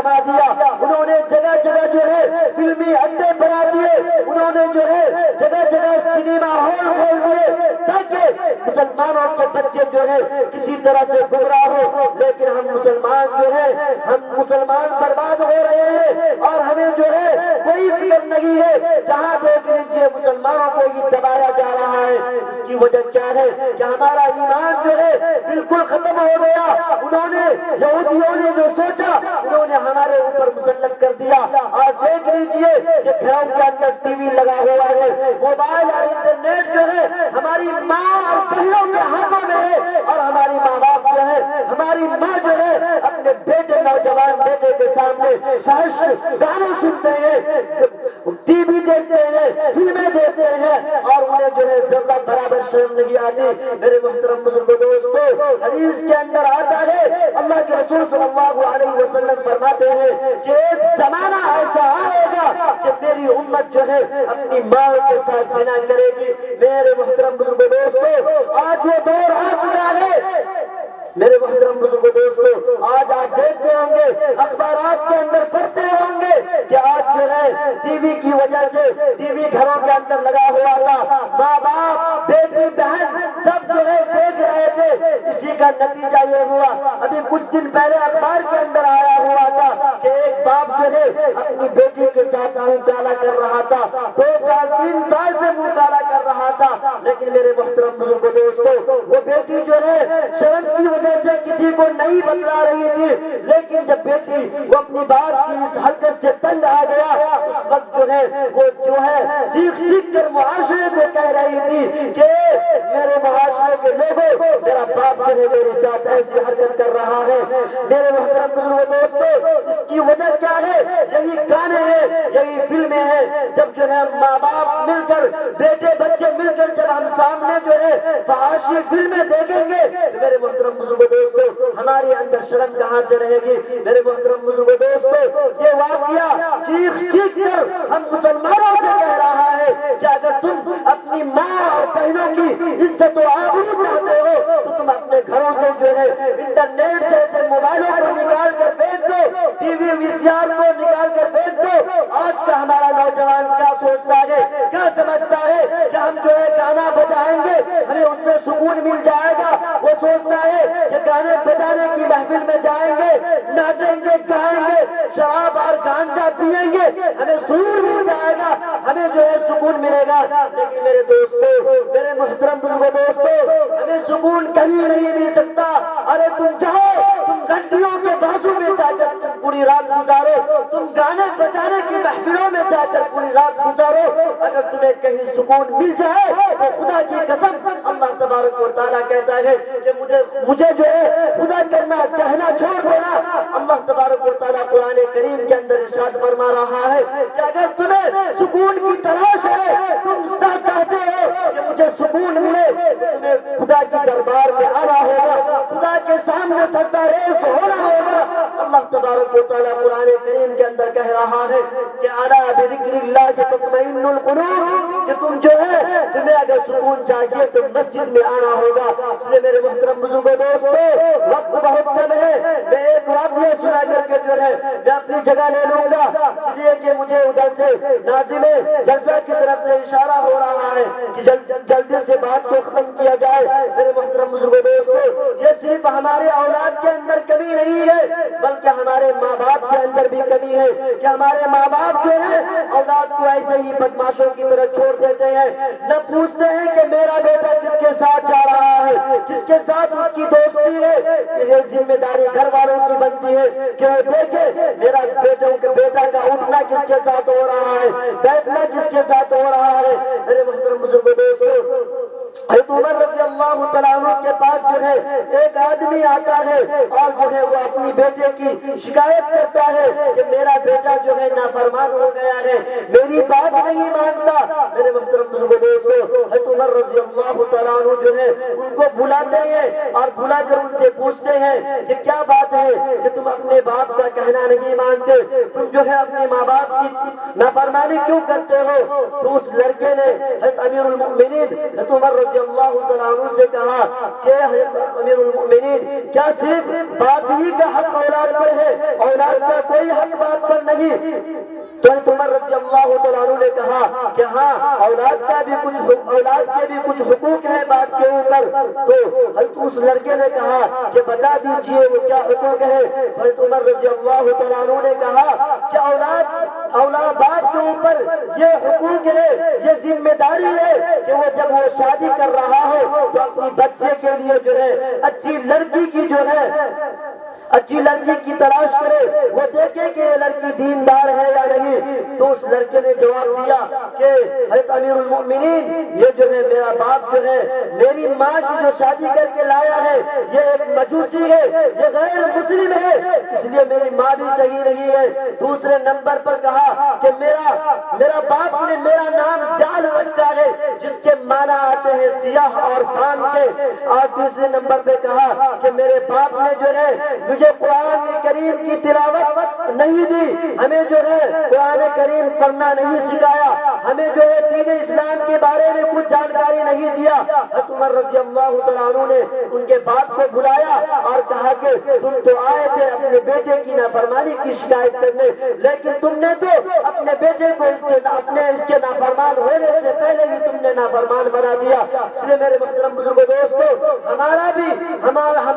تھما دیا، انہوں نے جگہ جگہ جو ہے فلمی اڈے بنا دیے، انہوں نے جو ہے جگہ جگہ سنیما ہال کھول دیے تاکہ مسلمانوں کے بچے جو ہے کسی طرح سے گمراہ ہو۔ لیکن ہم مسلمان جو ہے، ہم مسلمان برباد ہو رہے ہیں اور ہمیں جو ہے کوئی فکر نہیں ہے۔ جہاں دیکھ لیجیے مسلمانوں کو ہی دبایا جا رہا ہے۔ اس کی وجہ کیا ہے کہ ہمارا ایمان جو ہے بالکل ختم ہو گیا۔ انہوں نے یہودیوں نے جو سوچا انہوں نے ہمارے اوپر مسلط کر دیا۔ آج دیکھ لیجیے کہ گھروں کے اندر ٹی وی لگا ہوا ہے، موبائل اور انٹرنیٹ جو ہے ہماری ماں اور بہنوں کے ہاتھوں میں ہے، اور ہماری ماں باپ جو ہے، ہماری ماں جو ہے اپنے بیٹے نوجوان بیٹے کے سامنے فحش گانے سنتے ہیں، ٹی وی دیکھتے ہیں، فلمیں دیکھتے ہیں، اور انہیں جو ہے ذرہ برابر شرم نہیں آتی۔ میرے محترم بزرگوں دوستو، حدیث کے اندر آتا ہے، اللہ کے رسول صلی اللہ علیہ وسلم فرماتے ہیں کہ ایک زمانہ ایسا آئے گا کہ میری امت جو ہے اپنی ماں کے ساتھ زنا کرے گی۔ میرے محترم بزرگوں دوستو، آج وہ دور آ چکا ہے۔ میرے محترم بزرگوں دوستو، آج آپ دیکھتے ہوں گے اخبارات کے اندر پڑھتے ہوں گے کہ آج جو ہے ٹی وی کی وجہ سے ٹی وی گھروں کے اندر لگا ہوا تھا، ماں باپ بیٹی بہن سب جو ہے دیکھ رہے تھے، اسی کا نتیجہ یہ ہوا۔ ابھی کچھ دن پہلے اخبار کے اندر آیا ہوا تھا کہ ایک باپ جو ہے اپنی بیٹی کے ساتھ منہ کالا کر رہا تھا، 2 سال 3 سال سے منہ کالا کر رہا تھا۔ لیکن میرے محترم بزرگوں دوستو، وہ بیٹی جو ہے شرم کی وجہ سے کسی کو نہیں بتلا رہی تھی، لیکن جب بیٹی وہ اپنی باپ کی اس حرکت سے تنگ آ گیا، اس وقت جو ہے وہ جو ہے چیخ چیخ کر معاشرے کو کہہ رہی تھی کہ میرے معاشرے کے لوگوں، میرا باپ جو ہے میرے ساتھ ایسی حرکت کر رہا ہے۔ میرے محترم بزرگوں دوستو، اس کی وجہ کیا ہے؟ یہی گانے ہیں، یہی فلمیں ہیں۔ جب جو ہے ماں باپ مل کر، بیٹے بچے مل کر جب ہم سامنے جو ہے فحاشی فلمیں دیکھیں گے تو میرے محترم بزرگوں دوستو ہمارے اندر شرم کہاں سے رہے گی؟ میرے محترم بزرگوں دوستو، یہ واقعہ چیخ چیخ کر ہم مسلمانوں سے کہہ رہا ہے کہ اگر تم اپنی ماں اور بہنوں کی عزت و آبرو چاہتے ہو تو تم اپنے گھروں سے جو ہے انٹرنیٹ جیسے موبائلوں کو نکال کر پھینک دو، ٹی وی وی سی آر کو نکال کر پھینک دو۔ آج کا ہمارا نوجوان کیا سوچتا ہے، کیا سمجھتا ہے کہ ہم جو ہے گانا بجائیں گے ہمیں اس میں سکون مل جائے گا؟ وہ سوچتا ہے کہ گانے بجانے کی محفل میں جائیں گے، ناچیں گے، گائیں گے، شراب اور گانجا پیئیں گے، ہمیں سرور مل جائے گا، ہمیں جو ہے سکون ملے گا۔ لیکن میرے دوستو، میرے محترم بزرگوں دوستو، ہمیں سکون کبھی نہیں مل سکتا۔ ارے تم جاؤ، تم گھنٹیوں کے بازو میں جا کر تم پوری رات گزارو، تم گانے بجانے کی محفلوں میں جا کر پوری رات گزارو، اگر تمہیں کہیں سکون مل جائے تو خدا کی قسم اللہ تبارک و تعالیٰ کہتا ہے کہ مجھے جو ہے خدا کرنا کہنا چھوڑ دینا۔ اللہ تبارک و تعالیٰ قرآن کریم کے اندر ارشاد فرما رہا ہے کہ اگر تمہیں سکون کی تلاش ہے، تم چاہتے ہو کہ مجھے سکون ملے، تو تمہیں خدا کے دربار میں آنا ہوگا، خدا کے سامنے سجدہ ریز ہونا ہوگا۔ اللہ تبارک و تعالیٰ قرآن کریم کے اندر کہہ رہا ہے کہ الا بذکر اللہ تطمئن القلوب، کہ تم جو ہے تمہیں اگر سکون چاہیے تو مسجد میں آنا ہوگا۔ اس لیے میرے محترم بزرگوں دوستو، وقت بہت کم ہے، میں ایک واقعہ سنا کر کے جو ہے میں اپنی جگہ لے لوں گا، اس لیے کہ مجھے ادھر سے ناظم جلسہ کی طرف سے اشارہ ہو رہا ہے کہ جلدی سے بات کو ختم کیا جائے۔ میرے محترم بزرگوں دوستو، یہ صرف ہمارے اولاد کے اندر کمی نہیں ہے بلکہ ہمارے ماں باپ کے اندر بھی کمی ہے کہ ہمارے ماں باپ جو ہے اولاد کو ایسے ہی بدماشوں کی طرح چھوڑ دیتے ہیں، نہ پوچھتے ہیں کہ میرا بیٹا کس کے ساتھ جا رہا ہے، کس کے ساتھ اس کی دوستی ہے۔ یہ ذمہ داری گھر والوں کی بنتی ہے کہ وہ دیکھے میرا بیٹا کا اٹھنا کس کے ساتھ ہو رہا ہے، بیٹھنا کس کے ساتھ ہو رہا ہے۔ میرے محترم بزرگوں دوستو، حضرت عمر رضی اللہ تعالیٰ عنہ کے پاس جو ہے ایک آدمی آتا ہے اور جو ہے وہ اپنی بیٹے کی شکایت کرتا ہے کہ میرا بیٹا جو ہے نافرمان ہو گیا ہے، میری بات نہیں مانتا۔ میرے محترم بزرگوں دوستو، حضرت عمر رضی اللہ تعالیٰ عنہ جو ہے ان کو بلاتے ہیں اور بلا کر ان سے پوچھتے ہیں کہ کیا بات ہے کہ تم اپنے باپ کا کہنا نہیں مانتے، تم جو ہے اپنے ماں باپ کی نافرمانی کیوں کرتے ہو؟ تو اس لڑکے نے حضرت امیر المؤمنین حضرت عمر رضی اللہ تعالیٰ عنہ سے کہا کہ امیر المؤمنین کیا صرف باپ ہی کا حق اولاد پر ہے، اولاد کا کوئی حق باپ پر نہیں؟ تو عمر رضی اللہ تعالیٰ عنہ نے کہا کہ ہاں اولاد کے بھی کچھ حقوق ہیں باپ کے اوپر۔ تو حضرت اس لڑکے نے کہا کہ بتا دیجئے وہ کیا حقوق ہے؟ حضرت عمر رضی اللہ تعالیٰ عنہ نے کہا کہ اولاد باپ کے اوپر یہ حقوق ہے، یہ ذمہ داری ہے کہ وہ جب وہ شادی کر رہا ہو تو اپنی بچے کے لیے جو ہے اچھی لڑکی کی تلاش کرے، وہ دیکھے کہ یہ لڑکی دیندار ہے یا نہیں۔ تو اس لڑکے نے جواب دیا کہ حضرت امیر المؤمنین یہ جو ہے میرا باپ جو ہے میری ماں کی جو شادی کر کے لایا ہے یہ ایک مجوسی ہے، یہ غیر مسلم ہے، اس لیے میری ماں بھی صحیح نہیں ہے۔ دوسرے نمبر پر کہا کہ میرا باپ نے میرا نام جال رکھا ہے جس کے معنی آتے ہیں سیاہ اور فام کے۔ اور تیسرے نمبر پہ کہا کہ میرے باپ نے جو ہے مجھے قرآن کریم کی تلاوت نہیں دی، ہمیں جو ہے قرآن کریم پڑھنا نہیں سکھایا، ہمیں جو ہے دین اسلام کے بارے میں کچھ جانکاری نہیں دیا۔ حضرت عمر رضی اللہ تعالیٰ عنہ نے ان کے باپ کو بلایا اور کہا کہ تم تو آئے تھے اپنے بیٹے کی نافرمانی کی شکایت کرنے، لیکن تم نے تو اپنے بیٹے کو اس کے نافرمان ہونے سے پہلے ہی تم نے نافرمان بنا دیا۔ اس لیے میرے محترم بزرگوں دوستو، ہم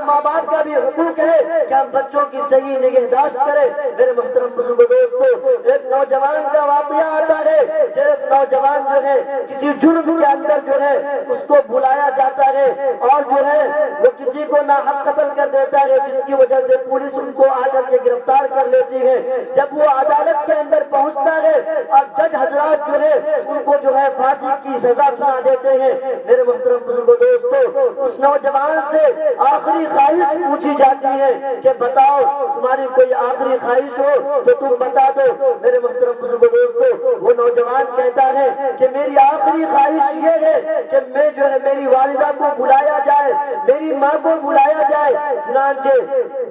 ماں باپ کا بھی حقوق ہے کہ ہم بچوں کی صحیح نگہداشت کریں۔ میرے محترم بزرگوں دوستو، ایک نوجوان کا واقعہ آتا ہے کہ ایک نوجوان جو ہے کسی جرم کے اندر جو ہے اس کو بلایا جاتا ہے اور جو ہے وہ کسی کو ناحق قتل کر دیتا ہے، جس کی وجہ سے پولیس ان کو آ کر کے گرفتار کر لیتی ہے۔ جب وہ عدالت کے اندر پہنچتا ہے اور جج حضرات جو ہے ان کو جو ہے پھانسی کی سزا سنا دیتے ہیں، میرے محترم بزرگوں دوستو اس نوجوان سے آخری خواہش پوچھی جاتی ہے کہ بتاؤ تمہاری کوئی آخری خواہش ہو تو تم بتا دو۔ میرے محترم بزرگوں دوستو وہ نوجوان کہتا ہے کہ میری آخری خواہش یہ ہے کہ میں جو ہے میری والدہ کو بلایا جائے، میری ماں کو بلایا جائے۔ چنانچہ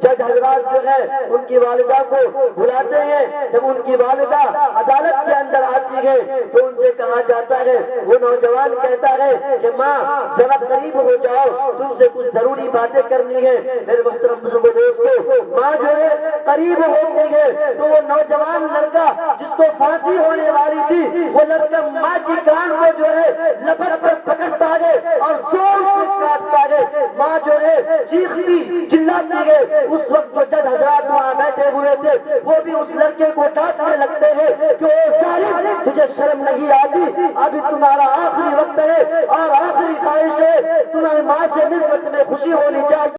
جج حضرات جو ہے ان کی والدہ کو بلاتے ہیں۔ جب ان کی والدہ عدالت کے اندر آتی ہے تو ان سے کہا جاتا ہے، وہ نوجوان کہتا ہے کہ ماں ذرا قریب ہو جاؤ، تم سے کچھ ضروری باتیں کرنی ہے۔ میرے محترم بزرگوں دوستو ماں جو ہے قریب ہوتی ہے تو وہ نوجوان لڑکا جس کو پھانسی ہونے والی تھی وہ لڑکا ماں کی کان کو جو ہے لپٹ کر پکڑتا ہے اور زور سے کاٹتا ہے۔ ماں جو ہے چیختی چلاتی ہے۔ اس وقت جو جج حضرات وہاں بیٹھے ہوئے تھے وہ بھی اس لڑکے کو ڈانٹنے لگتے ہیں کہ اے ظالم تجھے شرم نہیں آتی، ابھی تمہارا آخری وقت ہے اور آخری خواہش ہے، تمہاری ماں سے مل کر تمہیں خوشی ہونی چاہیے۔